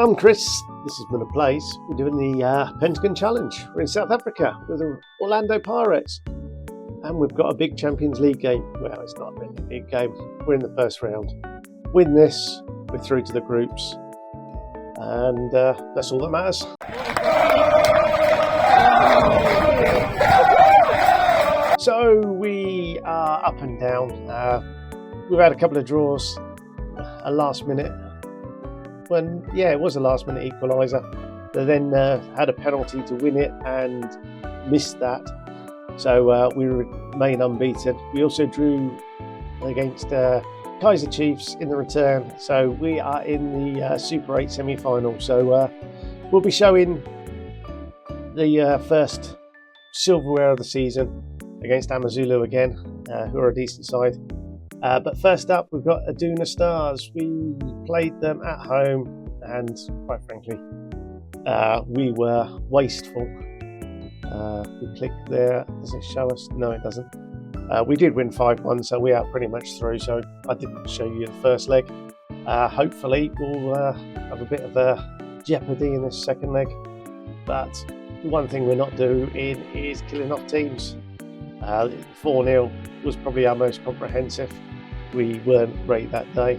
I'm Chris. This has been a place. We're doing the Pentagon Challenge. We're in South Africa with the Orlando Pirates. And we've got a big Champions League game. Well, it's not really a big game. We're in the first round. Win this, we're through to the groups. And that's all that matters. So we are up and down. We've had a couple of draws. A last minute. It was a last minute equaliser. They then had a penalty to win it and missed that. So we remain unbeaten. We also drew against Kaiser Chiefs in the return. So we are in the Super 8 semi-final. So we'll be showing the first silverware of the season against Amazulu again, who are a decent side. But first up, we've got Aduna Stars. We played them at home, and quite frankly, we were wasteful. We click there. Does it show us? No, it doesn't. We did win 5-1, so we are pretty much through. So I didn't show you the first leg. Hopefully, we'll have a bit of a jeopardy in this second leg. But the one thing we're not doing is killing off teams. 4-0 was probably our most comprehensive. We weren't great that day,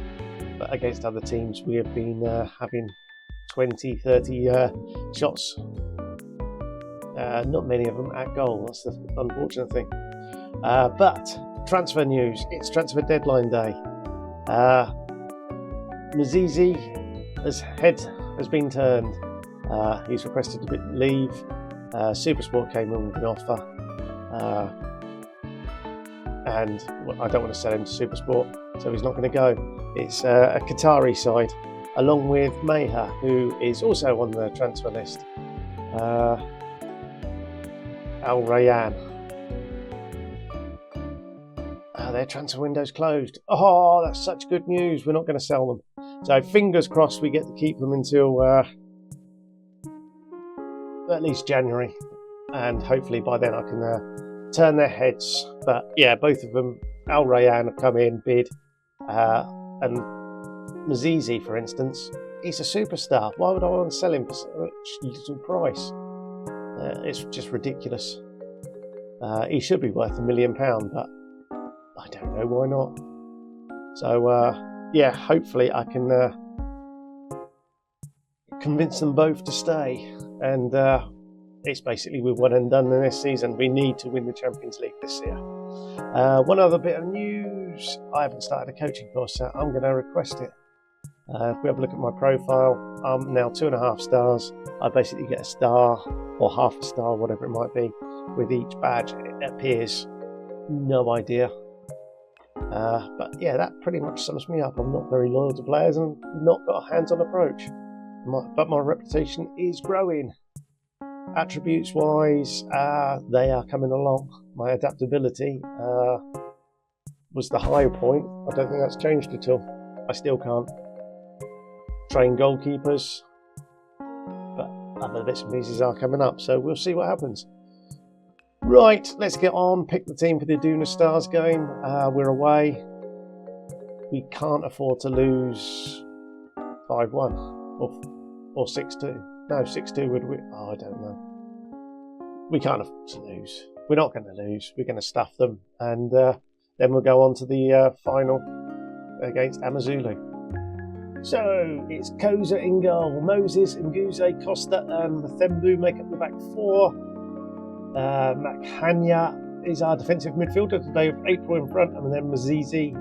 but against other teams we have been having 20, 30 shots. Not many of them at goal, that's the unfortunate thing. But transfer news, it's transfer deadline day. Mzizi, has been turned. He's requested to leave. Supersport came in with an offer. And I don't want to sell him to Supersport, so he's not going to go. It's a Qatari side, along with Meha, who is also on the transfer list. Al Rayyan. Their transfer window's closed. Oh, that's such good news. We're not going to sell them. So fingers crossed we get to keep them until at least January. And hopefully by then I can turn their heads. But yeah, both of them, Al Rayyan have come in, bid. And Mzizi, for instance, he's a superstar. Why would I want to sell him for such little price? It's just ridiculous. He should be worth £1 million, but I don't know why not. So yeah, hopefully I can convince them both to stay. And it's basically we're one and done in this season. We need to win the Champions League this year. One other bit of news, I haven't started a coaching course, so I'm going to request it. If we have a look at my profile, I'm now 2.5 stars. I basically get a star or half a star, whatever it might be, with each badge it appears. No idea. But yeah, that pretty much sums me up. I'm not very loyal to players and not got a hands-on approach. But my reputation is growing. Attributes wise, they are coming along. My adaptability was the high point. I don't think that's changed at all. I still can't train goalkeepers, but other bits and pieces are coming up, so we'll see what happens. Right, let's get on. Pick the team for the Aduna Stars game. We're away. We can't afford to lose 5-1 or 6-2. No, 6-2 would we? Oh, I don't know. We can't afford to lose. We're not going to lose. We're going to stuff them, and then we'll go on to the final against Amazulu. So it's Koza in goal. Moses, Nguze, Costa, and Mathembu make up the back four. Makhanya is our defensive midfielder today, with April in front, and then Mzizi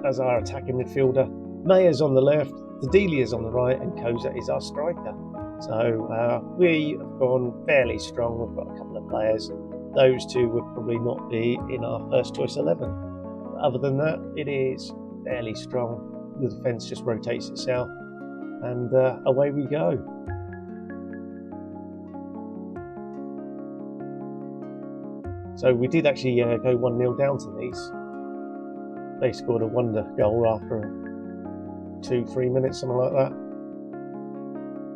as our attacking midfielder. Maya's on the left. Tadili is on the right, and Koza is our striker. So we have gone fairly strong. We've got a couple of players. Those two would probably not be in our first choice 11. But other than that, it is fairly strong. The defence just rotates itself, and away we go. So we did actually go 1-0 down to these. They scored a wonder goal after 2-3 minutes, something like that.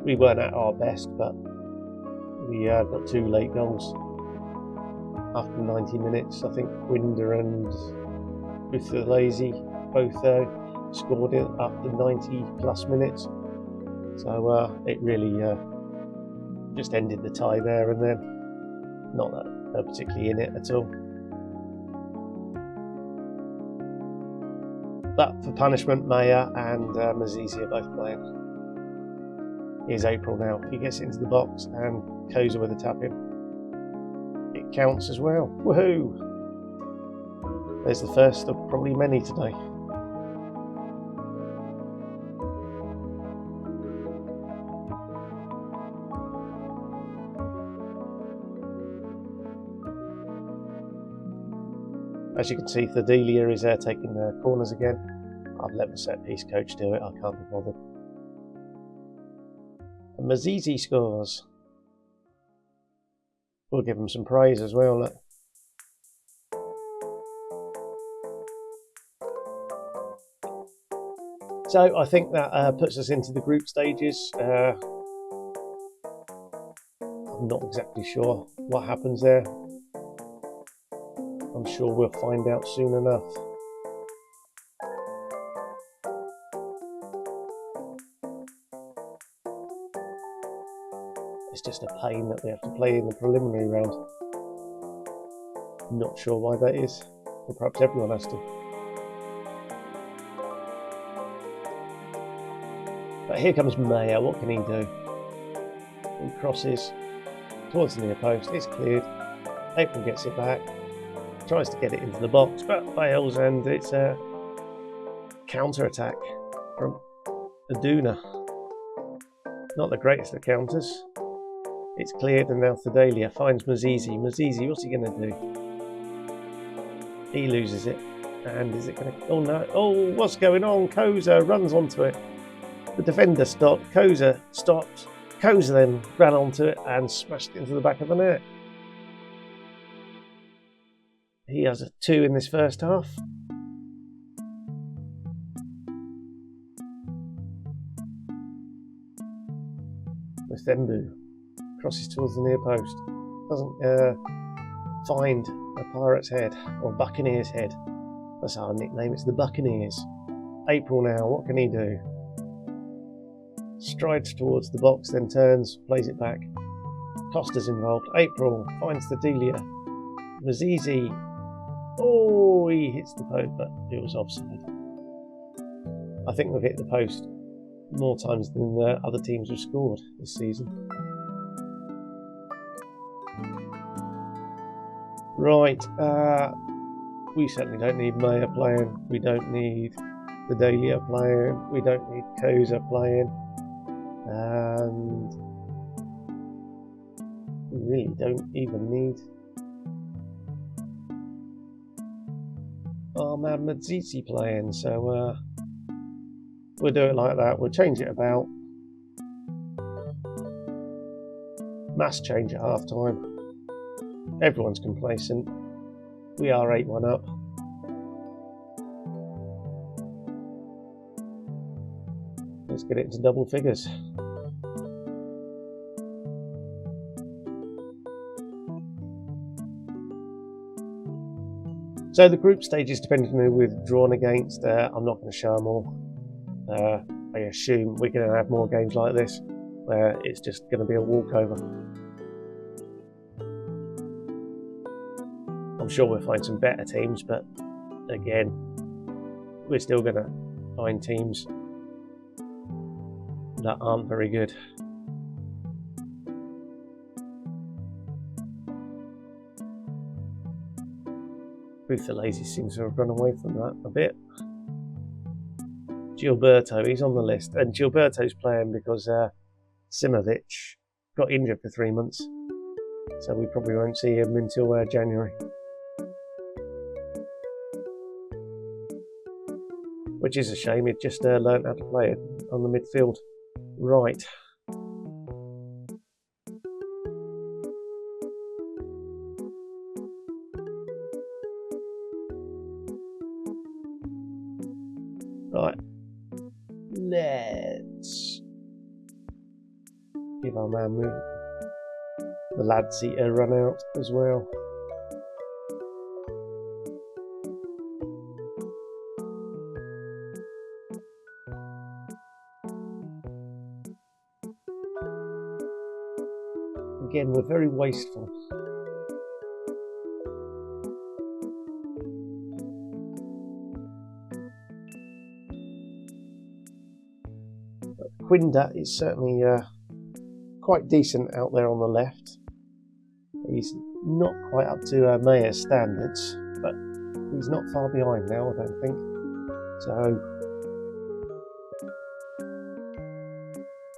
We weren't at our best, but we got 2 late goals after 90 minutes. I think Winder and Buthelezi both scored it after 90 plus minutes. So it really just ended the tie there and then. Not that they're particularly in it at all. But for punishment, Maya and Mazizi are both playing. Here's April now. He gets into the box and Koza with a tap in. It counts as well. Woohoo! There's the first of probably many today. As you can see, Thadilia is there taking the corners again. I've let the set piece coach do it, I can't be bothered. And Mazizi scores. We'll give him some praise as well. Look. So I think that puts us into the group stages. I'm not exactly sure what happens there. I'm sure we'll find out soon enough. It's just a pain that we have to play in the preliminary round. I'm not sure why that is, or perhaps everyone has to. But here comes Maya, what can he do? He crosses towards the near post, it's cleared. April gets it back, tries to get it into the box, but fails, and it's a counter-attack from Aduna. Not the greatest of counters. It's cleared, and now Thadalia finds Mazizi. Mazizi, what's he going to do? He loses it. And is it going to... Oh no. Oh, what's going on? Koza runs onto it. The defender stopped. Koza stopped. Koza then ran onto it and smashed it into the back of the net. He has a 2 in this first half. Muthembu crosses towards the near post. Doesn't find a Pirate's head, or Buccaneer's head. That's our nickname, it's the Buccaneers. April now, what can he do? Strides towards the box, then turns, plays it back. Costa's involved. April finds the Delia. Mazizi. Oh, he hits the post, but it was offside. I think we've hit the post more times than other teams have scored this season. Right, we certainly don't need Maya playing, we don't need the Delia playing, we don't need Koza playing, and we really don't even need our man Mazizi playing, so we'll do it like that. We'll change it about. Mass change at half time. Everyone's complacent. We are 8-1 up. Let's get it to double figures. So the group stages, depending on who we've drawn against, I'm not going to show them all. I assume we're going to have more games like this, where it's just going to be a walkover. I'm sure we'll find some better teams, but again, we're still going to find teams that aren't very good. Ruth the Lazy seems to have run away from that a bit. Gilberto, he's on the list, and Gilberto's playing because Simovic got injured for 3 months, so we probably won't see him until January. Which is a shame, he'd just learned how to play it on the midfield. Right. Right. Let's give our man the lads a run out as well. Again, we're very wasteful. Quinda is certainly quite decent out there on the left. He's not quite up to Mayer's standards, but he's not far behind now, I don't think. So,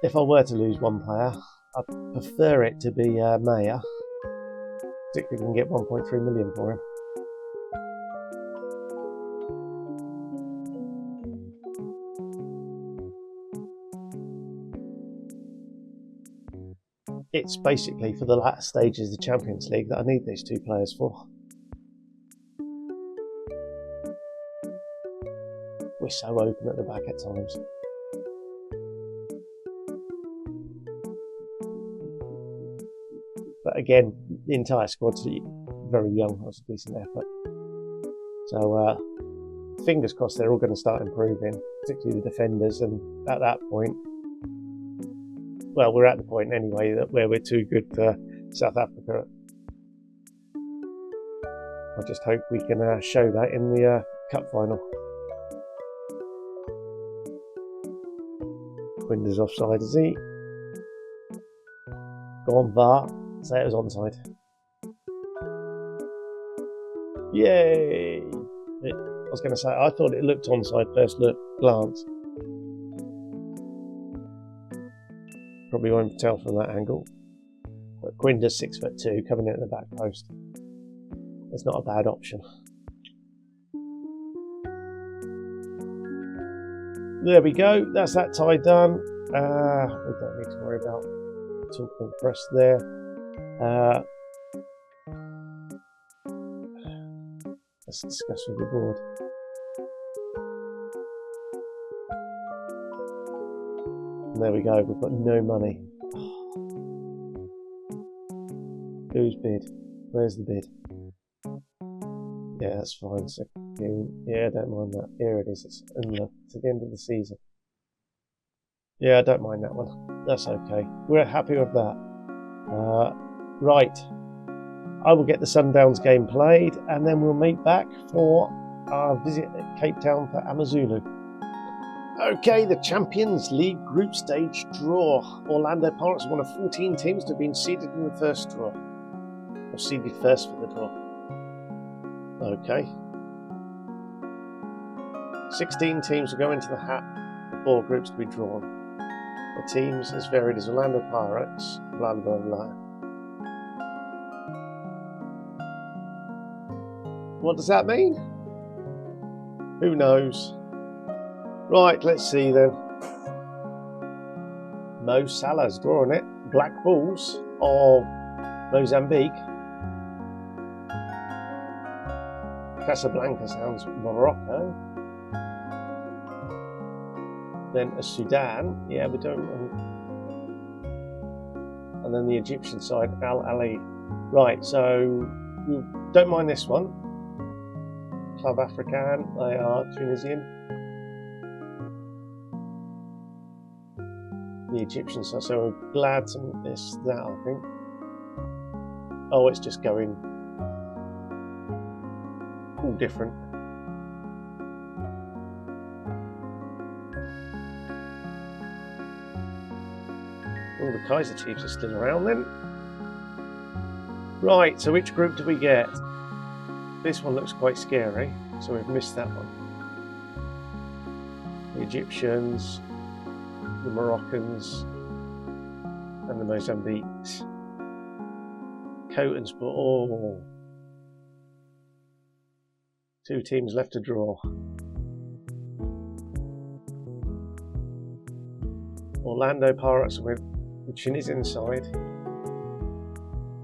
if I were to lose one player, I'd prefer it to be Mayer, particularly if we can get 1.3 million for him. It's basically for the latter stages of the Champions League that I need these two players for. We're so open at the back at times. But again, the entire squad's very young. That's a decent effort. So fingers crossed they're all going to start improving, particularly the defenders. And at that point, well, we're at the point anyway where we're too good for South Africa. I just hope we can show that in the cup final. Quinda's offside, is he? Go on, VAR. Say it was onside. Yay! I was going to say, I thought it looked onside first glance. Probably won't tell from that angle. But Quinda's 6'2", coming in at the back post. That's not a bad option. There we go. That's that tie done. We don't need to worry about talking press there. Let's discuss with the board. And there we go, we've got no money. Whose bid? Where's the bid? Yeah, that's fine. So, yeah, I don't mind that. Here it is. It's to the end of the season. Yeah, I don't mind that one. That's okay. We're happy with that. Right. I will get the Sundowns game played, and then we'll meet back for our visit at Cape Town for Amazulu. Okay, the Champions League group stage draw. Orlando Pirates are one of 14 teams to have been seeded in the first draw. Or seeded first for the draw. Okay. 16 teams will go into the hat for 4 groups to be drawn. The teams as varied as Orlando Pirates, blah blah blah. What does that mean? Who knows? Right, let's see then. Mo Salah's drawing it. Black Bulls of Mozambique. Casablanca sounds Morocco. Then a Sudan. Yeah, we don't. And then the Egyptian side, Al Ali. Right, so we don't mind this one. Club African, they are Tunisian. The Egyptian side, so we're glad to miss that, I think. Oh, it's just going all different. All the Kaiser Chiefs are still around then. Right, so which group do we get? This one looks quite scary, so we've missed that one. The Egyptians, the Moroccans, and the Mozambiques. Coton's, but oh, 2 teams left to draw. Orlando Pirates with the Tunisian side,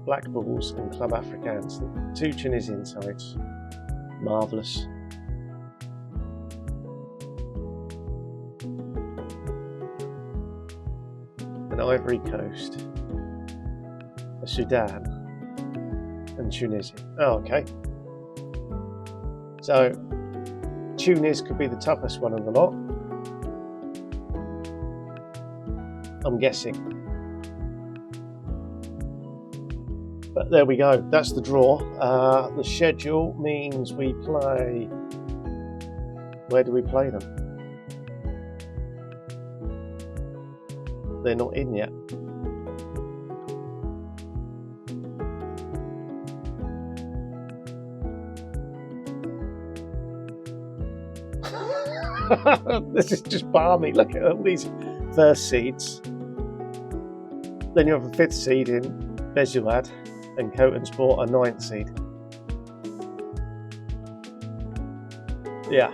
Black Bulls and Club Africains, the 2 Tunisian sides. Marvellous. An Ivory Coast, a Sudan, and Tunisia. Oh, okay. So, Tunis could be the toughest one of the lot. I'm guessing. But there we go. That's the draw. The schedule means we play. Where do we play them? They're not in yet. This is just balmy. Look at all these first seeds. Then you have a 5th seed in Bezuad and Coton Sport, a 9th seed. Yeah.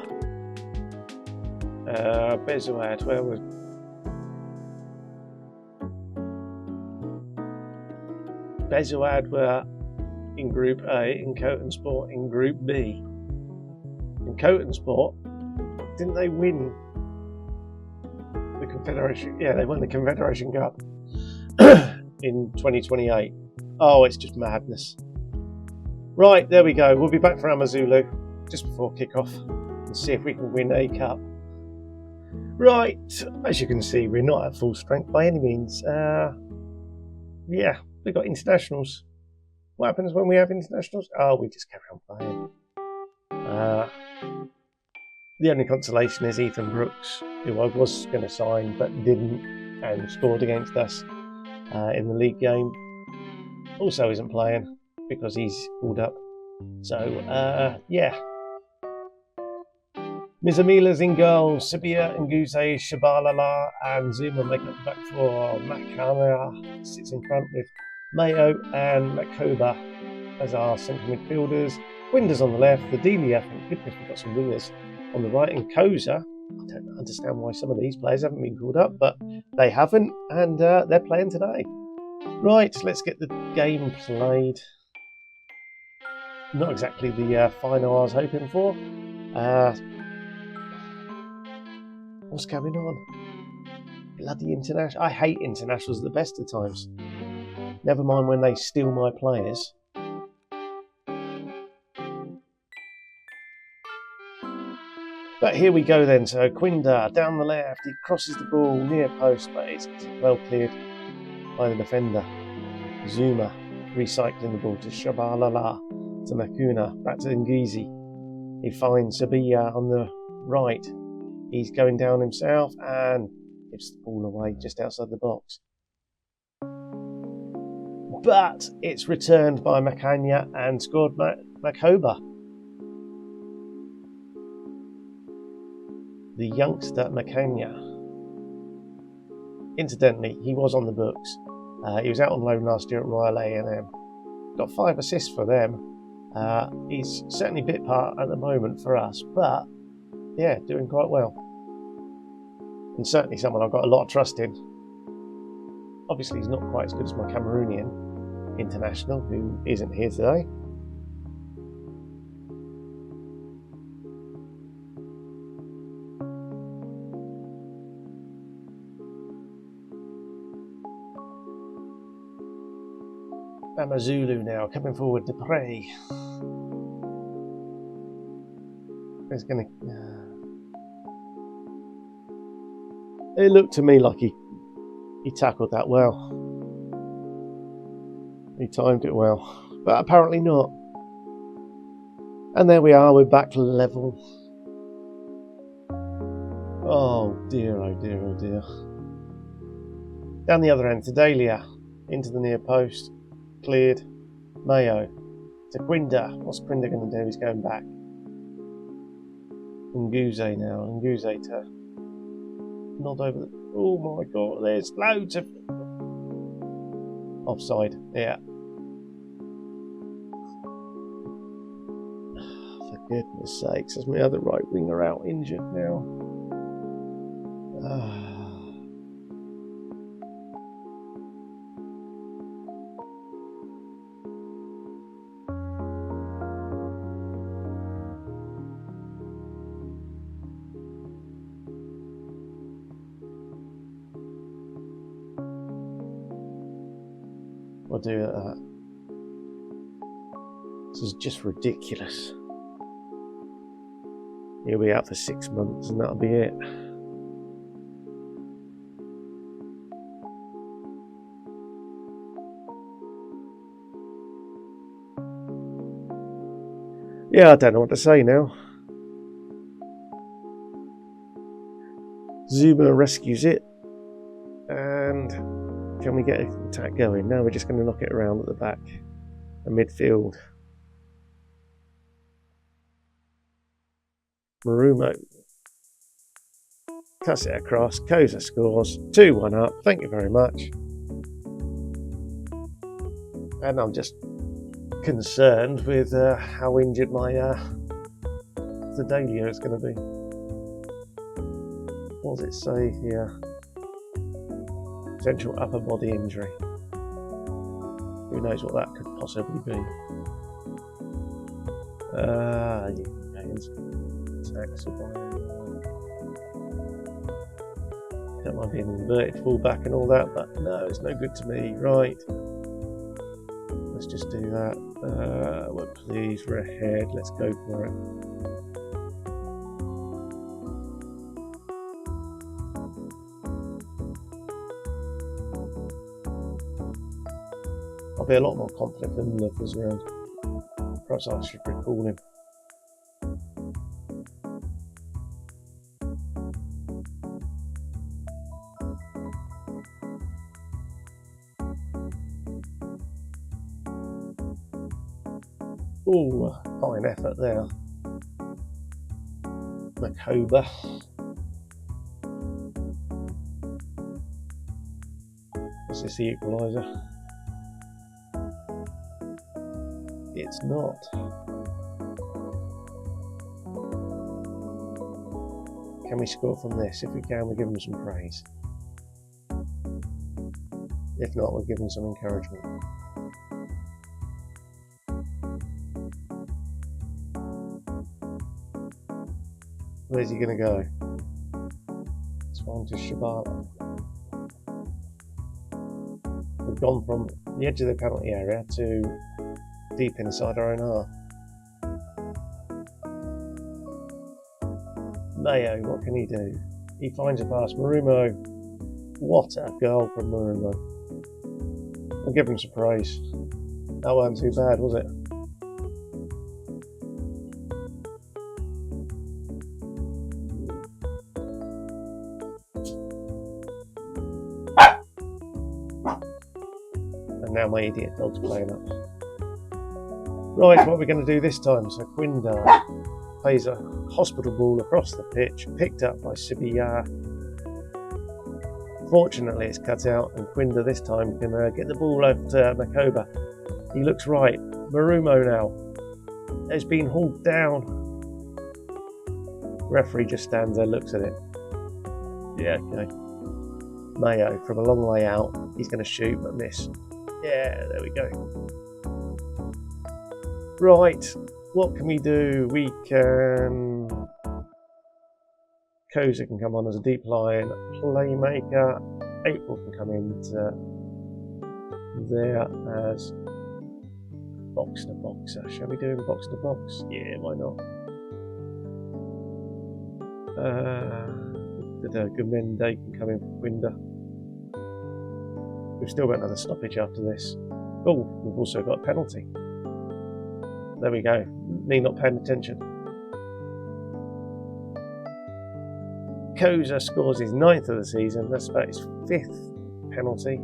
Bezuad, where was... Bezuad were in Group A and Coton Sport in Group B. In Coton Sport, didn't they win the Confederation? Yeah, they won the Confederation Cup in 2028. Oh, it's just madness. Right, there we go. We'll be back for Amazulu just before kickoff and see if we can win a cup. Right, as you can see, we're not at full strength by any means. Yeah, we've got internationals. What happens when we have internationals? Oh, we just carry on playing. The only consolation is Ethan Brooks, who I was going to sign but didn't and scored against us in the league game. Also isn't playing because he's called up. So, yeah. Mizamila's in goal. Sibia, Nguze, Shabalala and Zuma make up the back four. Makana sits in front with Mayo and Makoba as our central midfielders. Winders on the left. The Delia, thank goodness we've got some wingers on the right, and Koza. I don't understand why some of these players haven't been called up, but they haven't, and they're playing today. Right, let's get the game played. Not exactly the final I was hoping for. What's going on? Bloody international. I hate internationals at the best of times. Never mind when they steal my players. But here we go then. So Quinda down the left, he crosses the ball near post, but it's well cleared by the defender. Zuma recycling the ball to Shabalala, to Makuna, back to Ngizi. He finds Sabia on the right. He's going down himself and gives the ball away just outside the box. But it's returned by Makanya and scored Makoba. The youngster Makanya. Incidentally, he was on the books. He was out on loan last year at Royal A&M. Got 5 assists for them. He's certainly bit part at the moment for us, but yeah, doing quite well. And certainly someone I've got a lot of trust in. Obviously, he's not quite as good as my Cameroonian international, who isn't here today. Amazulu now coming forward to pray. He's going to. It looked to me like he tackled that well. He timed it well, but apparently not. And there we are. We're back to level. Oh dear! Oh dear! Oh dear! Down the other end to Dahlia, into the near post. Cleared. Mayo to Quinda. What's Quinda going to do? He's going back. Nguze now. Nguze to nod over the... Oh my god, there's loads of... Offside. Yeah. For goodness sakes, is my other right winger out injured now? I'll do that. This is just ridiculous. He'll be out for 6 months and that'll be it. Yeah, I don't know what to say now. Zuma rescues it. And can we get an attack going? No, we're just going to knock it around at the back and midfield. Marumo cuts it across. Koza scores. 2-1 up. Thank you very much. And I'm just concerned with how injured my Sedalia is going to be. What does it say here? Potential upper body injury. Who knows what that could possibly be? Don't mind being inverted fullback and all that, but no, it's no good to me. Right. Let's just do that. Well, please, we're ahead. Let's go for it. I'll be a lot more confident when Love was around. Perhaps I should recall him. Ooh, fine effort there. Makoba. Is this the equaliser? It's not. Can we score from this? If we can, we'll give them some praise. If not, we'll give them some encouragement. Where's he going to go? It's on to Shabala. We've gone from the edge of the penalty area to deep inside our own half. Mayo, what can he do? He finds a pass. Marumo. What a goal from Marumo. I'll give him some praise. That wasn't too bad, was it? And now my idiot dog's playing up. Right, what are we going to do this time? So Quinda plays a hospital ball across the pitch, picked up by Sibiya. Fortunately, it's cut out, and Quinda this time can get the ball over to Makoba. He looks right. Marumo now has been hauled down. Referee just stands there, looks at it. Yeah, okay. Mayo from a long way out. He's going to shoot, but miss. Yeah, there we go. Right, what can we do? We can... Koza can come on as a deep line playmaker. April can come into there as box to boxer. Shall we do him box to box? Yeah, why not? Gumende can come in for Quinda. We've still got another stoppage after this. Oh, we've also got a penalty. There we go. Me not paying attention. Koza scores his 9th of the season. That's about his 5th penalty.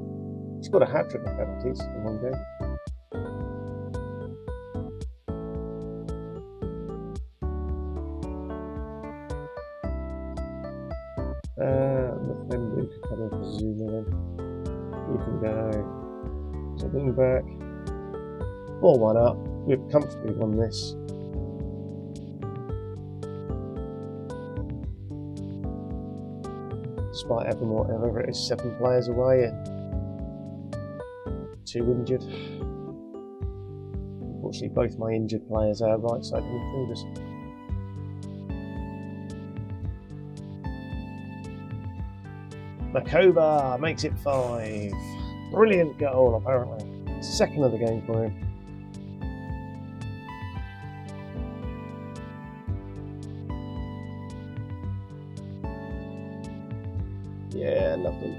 He's got a hat-trick of penalties in one game. Mefendu can come in for Zuma then. You can go to wing back. 4-1 up. We've comfortably won this. Despite having whatever it is, 7 players away and 2 injured. Unfortunately, both my injured players are right side midfielders. Makoba makes it 5. Brilliant goal, apparently. 2nd of the game for him. Yeah, lovely.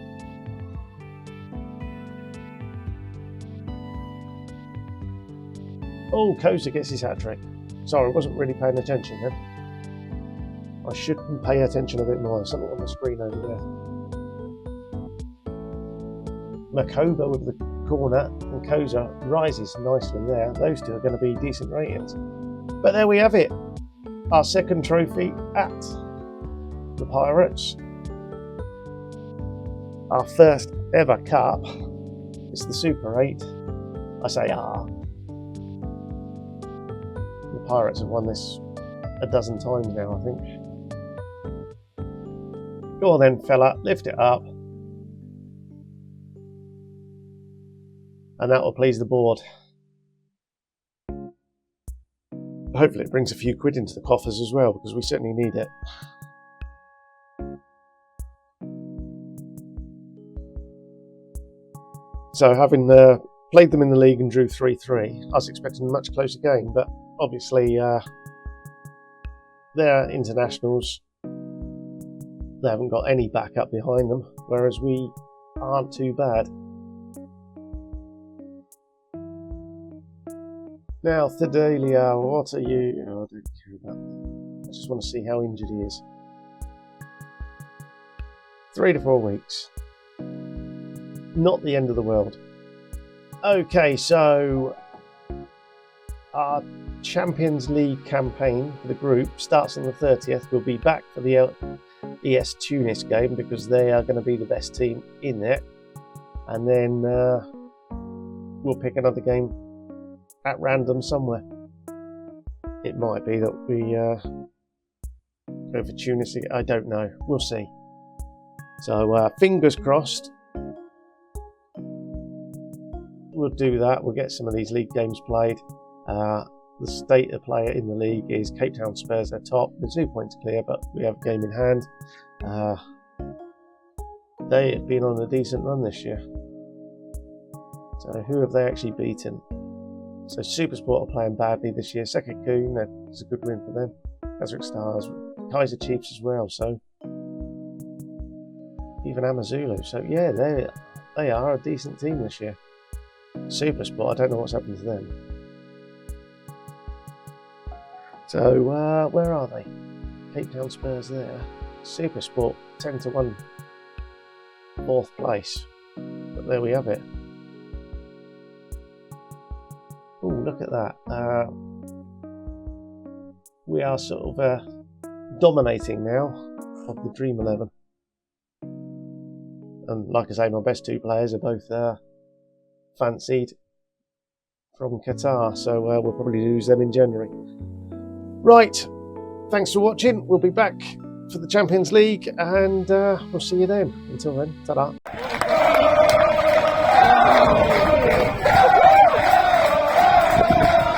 Oh, Koza gets his hat-trick. Sorry, I wasn't really paying attention then. I should pay attention a bit more. There's something on the screen over there. Makoba with the corner and Koza rises nicely there. Those two are going to be decent ratings. But there we have it. Our second trophy at the Pirates. Our first ever cup. It's the Super 8. I say The Pirates have won this a dozen times now, I think. Go on then, fella, lift it up. And that will please the board. Hopefully it brings a few quid into the coffers as well, because we certainly need it. So having played them in the league and drew 3-3, I was expecting a much closer game, but obviously they're internationals. They haven't got any backup behind them, whereas we aren't too bad. Now, Thedalia, what are you? Oh, I don't care about that. I just want to see how injured he is. 3 to 4 weeks. Not the end of the world. Okay, so our Champions League campaign for the group starts on the 30th. We'll be back for the ES Tunis game because they are going to be the best team in there. And then we'll pick another game at random somewhere. It might be that we go for Tunis. I don't know. We'll see. So fingers crossed. We'll do that. We'll get some of these league games played. The state of play in the league is Cape Town Spurs. They're top. They're 2 points clear, but we have a game in hand. They have been on a decent run this year. So who have they actually beaten? So Supersport are playing badly this year. Sekakun, that's a good win for them. Azric Stars, Kaiser Chiefs as well. So even Amazulu. So yeah, they are a decent team this year. Supersport, I don't know what's happened to them. So where are they? Cape Town Spurs there. Supersport 10-1, 4th place. But there we have it. Oh, look at that. We are sort of dominating now of the Dream 11. And like I say, my best 2 players are both fancied from Qatar, so we'll probably lose them in January. Right, thanks for watching. We'll be back for the Champions League and we'll see you then. Until then, ta-da.